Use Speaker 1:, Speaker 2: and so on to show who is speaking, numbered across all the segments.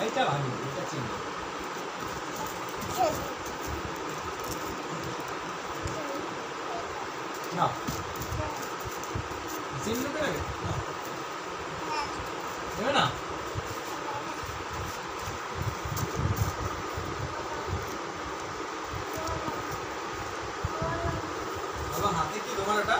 Speaker 1: এইটা ভালো, এটা চিনি না, চিনি দেবে না, দেবে না। বাবা হাতে কি তোমার এটা?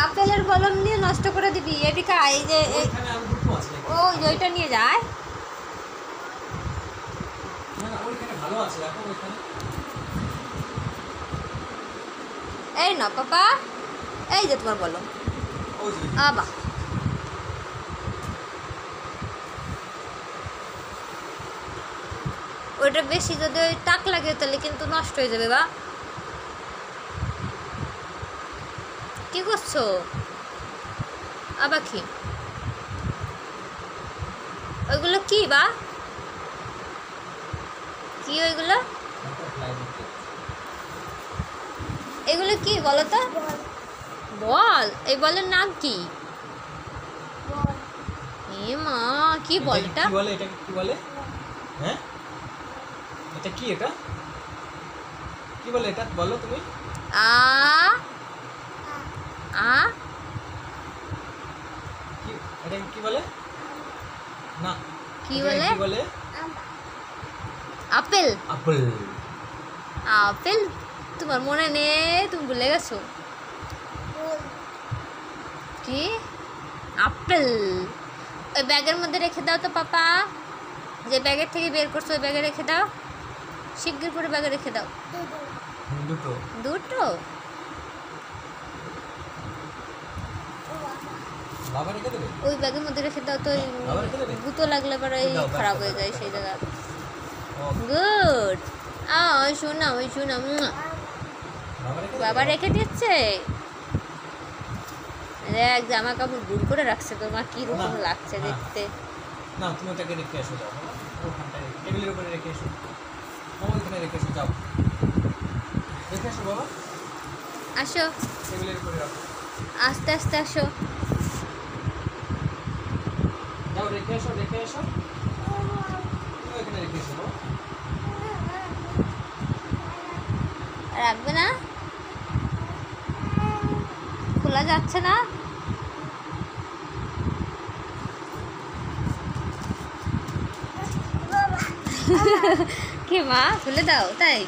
Speaker 2: আপেলের কলম নিয়ে নষ্ট করে দিবি। এদিকে এই যে
Speaker 1: এখানে আর দুটো আছে নাকি?
Speaker 2: ওই ওইটা নিয়ে যায়।
Speaker 1: না না, ওইখানে ভালো আছে, রাখো ওইখানে।
Speaker 2: এই না পাপা, এই যে তোমার কলম।
Speaker 1: ওই যে
Speaker 2: আবা ওইটা বেশি যদি ওই টাক লাগে তাহলে কিন্তু নষ্ট হয়ে যাবে। বা কি করছো আবার? কি ওইগুলো কি বা কি ওইগুলো? এগুলো কি বলো তো? বল। এই বলের নাম কি? এ মা, কি বল এটা?
Speaker 1: কি বলে এটাকে, কি বলে? হ্যাঁ, এটা কি? এটা কি বলে? এটা বলো তুমি।
Speaker 2: আ আ
Speaker 1: কি এটা কি বলে? না,
Speaker 2: কি
Speaker 1: এটাকে
Speaker 2: বলে?
Speaker 1: কি বলে?
Speaker 2: আপেল।
Speaker 1: আপেল।
Speaker 2: আপেল তোমার মনে নেই, তুমি ভুলে গেছো। কি আপেল? ওই ব্যাগের মধ্যে রেখে দাও তো পাপা। যে ব্যাগের থেকে বের করছো ওই ব্যাগে রেখে দাও। শিগগির করে ব্যাগে রেখে দাও।
Speaker 1: দুটো।
Speaker 2: দুটো?
Speaker 1: বাবা রেখে দেবে?
Speaker 2: ওই ব্যাগের মধ্যে রেখে দাও তো।
Speaker 1: বাবা রেখে দেবে?
Speaker 2: গুঁতো লাগলে পরে
Speaker 1: দাও,
Speaker 2: খারাপ
Speaker 1: দাও,
Speaker 2: হয়ে যায়
Speaker 1: দাও,
Speaker 2: সেই
Speaker 1: দাও।
Speaker 2: জায়গা।
Speaker 1: ওকে।
Speaker 2: গুড। ওই শোনা, ওই শোনা। বাবা রেখে দিচ্ছে। দেখ জামা কাপড় দূর করে রাখছে, তোমার কিরকম লাগছে
Speaker 1: না,
Speaker 2: দেখতে।
Speaker 1: না, তুমি ওটাকে রেখে এসো, যাও ওখানটায় টেবিলের উপরে রেখে এসো। বাবা ওইখানে রেখে এসো, যাও রেখে এসো বাবা,
Speaker 2: আসো,
Speaker 1: টেবিলের উপরে রাখো।
Speaker 2: আস্তে আস্তে আসো।
Speaker 1: যাও রেখে এসো, রেখে এসো, তুমি ওইখানে রেখে এসো বাবা।
Speaker 2: রাখবে না? খোলা যাচ্ছে না। কি মা, খুলে দাও তাই?